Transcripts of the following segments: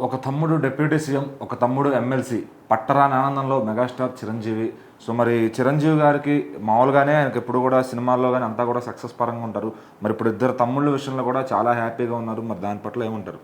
ఒక తమ్ముడు deputy CM, ఒక తమ్ముడు ఎమ్మెల్సీ, పట్టరాని ఆనందంలో మెగాస్టార్ చిరంజీవి. సో మరి చిరంజీవి గారికి మామూలుగానే ఆయనకి ఎప్పుడు కూడా సినిమాల్లో కానీ అంతా కూడా సక్సెస్ పరంగా ఉంటారు. మరి ఇప్పుడు ఇద్దరు తమ్ముళ్ళ విషయంలో కూడా చాలా హ్యాపీగా ఉన్నారు. మరి దాని పట్ల ఏమంటారు?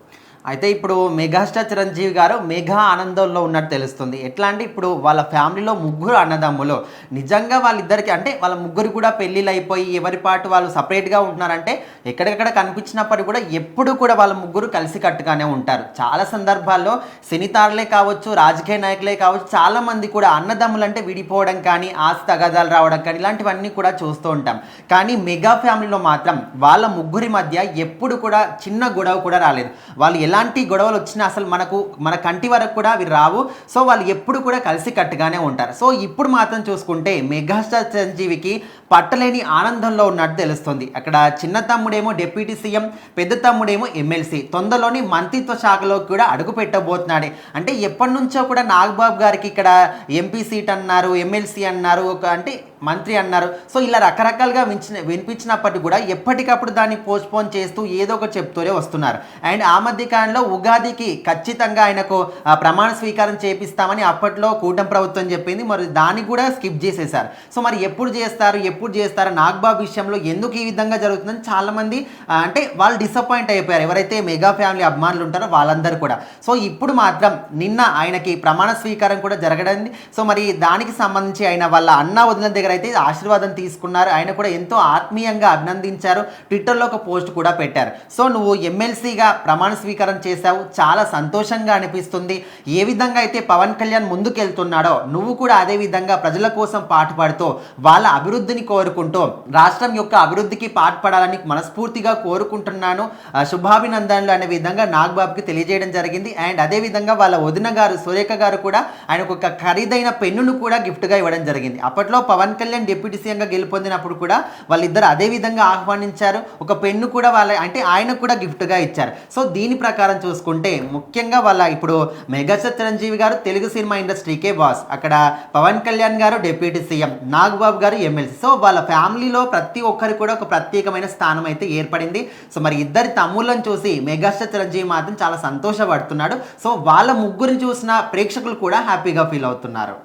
అయితే ఇప్పుడు మెగాస్టార్ చిరంజీవి గారు మెగా ఆనందంలో ఉన్నట్టు తెలుస్తుంది. ఎట్లా అంటే ఇప్పుడు వాళ్ళ ఫ్యామిలీలో ముగ్గురు అన్నదమ్ములు. నిజంగా వాళ్ళిద్దరికి అంటే వాళ్ళ ముగ్గురు కూడా పెళ్ళిళ్ళు అయిపోయి ఎవరి పాటు వాళ్ళు సపరేట్గా ఉంటున్నారంటే ఎక్కడెక్కడ కనిపించినప్పటికీ కూడా ఎప్పుడు కూడా వాళ్ళ ముగ్గురు కలిసికట్టుగానే ఉంటారు. చాలా సందర్భాల్లో సినీతారులే కావచ్చు, రాజకీయ నాయకులే కావచ్చు, చాలామంది కూడా అన్నదమ్ములు అంటే విడిపోవడం కానీ, ఆస్తి తగాదాలు రావడం కానీ ఇలాంటివన్నీ కూడా చూస్తూ ఉంటాం. కానీ మెగా ఫ్యామిలీలో మాత్రం వాళ్ళ ముగ్గురి మధ్య ఎప్పుడు కూడా చిన్న గొడవ కూడా రాలేదు. వాళ్ళు ఎలాంటి గొడవలు వచ్చినా అసలు మన కంటి వరకు కూడా అవి రావు. సో వాళ్ళు ఎప్పుడు కూడా కలిసి కట్టుగానే ఉంటారు. సో ఇప్పుడు మాత్రం చూసుకుంటే మెగాస్టార్ చిరంజీవికి పట్టలేని ఆనందంలో ఉన్నట్టు తెలుస్తుంది. అక్కడ చిన్న తమ్ముడేమో డిప్యూటీ సీఎం, పెద్ద తమ్ముడేమో ఎమ్మెల్సీ. తొందరలోని మంత్రిత్వ శాఖలో కూడా అడుగు పెట్టబోతున్నాడు. అంటే ఎప్పటి నుంచో కూడా నాగబాబు గారికి ఇక్కడ ఎంపీ సీట్ అన్నారు, ఎమ్మెల్సీ అన్నారు, అంటే మంత్రి అన్నారు. సో ఇలా రకరకాలుగా వినిపించినప్పటికీ కూడా ఎప్పటికప్పుడు దాన్ని పోస్ట్పోన్ చేస్తూ ఏదో ఒకటి చెప్తూనే వస్తున్నారు. అండ్ ఆ మధ్య కాలంలో ఉగాదికి ఖచ్చితంగా ఆయనకు ప్రమాణ స్వీకారం చేపిస్తామని అప్పట్లో కూటమి ప్రభుత్వం చెప్పింది. మరి దాన్ని కూడా స్కిప్ చేసేశారు. సో మరి ఎప్పుడు చేస్తారు నాగబాబు విషయంలో ఎందుకు ఈ విధంగా జరుగుతుందని చాలామంది అంటే వాళ్ళు డిసప్పాయింట్ అయిపోయారు. ఎవరైతే మెగా ఫ్యామిలీ అభిమానులు ఉంటారో వాళ్ళందరూ కూడా. సో ఇప్పుడు మాత్రం నిన్న ఆయనకి ప్రమాణ స్వీకారం కూడా జరగడింది. సో మరి దానికి సంబంధించి ఆయన వాళ్ళ అన్న వదిన దగ్గర అయితే ఆశీర్వాదం తీసుకున్నారు. ఆయన కూడా ఎంతో ఆత్మీయంగా అభినందించారు. ట్విట్టర్లో ఒక పోస్ట్ కూడా పెట్టారు. సో నువ్వు ఎమ్మెల్సీగా ప్రమాణ స్వీకారం చేశావు, చాలా సంతోషంగా అనిపిస్తుంది. ఏ విధంగా అయితే పవన్ కళ్యాణ్ ముందుకెళ్తున్నాడో నువ్వు కూడా అదే విధంగా ప్రజల కోసం పాటుపడుతూ వాళ్ళ అభివృద్ధిని కోరుకుంటూ రాష్ట్రం యొక్క అభివృద్ధికి పాటుపడాలని మనస్ఫూర్తిగా కోరుకుంటున్నాను, శుభాభినందనలు అనే విధంగా నాగబాబుకి తెలియజేయడం జరిగింది. అండ్ అదేవిధంగా వాళ్ళ వదిన గారు సురేఖ గారు కూడా ఆయనకు ఒక ఖరీదైన పెన్నును కూడా గిఫ్ట్గా ఇవ్వడం జరిగింది. అప్పట్లో పవన్ కళ్యాణ్ డిప్యూటీ సీఎంగా గెలుపొందినప్పుడు కూడా వాళ్ళిద్దరు అదే విధంగా ఆహ్వానించారు. ఒక పెన్ను కూడా ఆయనకు కూడా గిఫ్ట్గా ఇచ్చారు. సో దీని ప్రకారం చూసుకుంటే ముఖ్యంగా వాళ్ళ ఇప్పుడు మెగాస్టార్ చిరంజీవి గారు తెలుగు సినిమా ఇండస్ట్రీకే బాస్, అక్కడ పవన్ కళ్యాణ్ గారు డిప్యూటీ సీఎం, నాగబాబు గారు ఎమ్మెల్సీ. సో వాళ్ళ ఫ్యామిలీలో ప్రతి ఒక్కరు కూడా ఒక ప్రత్యేకమైన స్థానం అయితే ఏర్పడింది. సో మరి ఇద్దరి తమ్ముళ్ళని చూసి మెగాస్టార్ చిరంజీవి మాత్రం చాలా సంతోషపడుతున్నాడు. సో వాళ్ళ ముగ్గురిని చూసిన ప్రేక్షకులు కూడా హ్యాపీగా ఫీల్ అవుతున్నారు.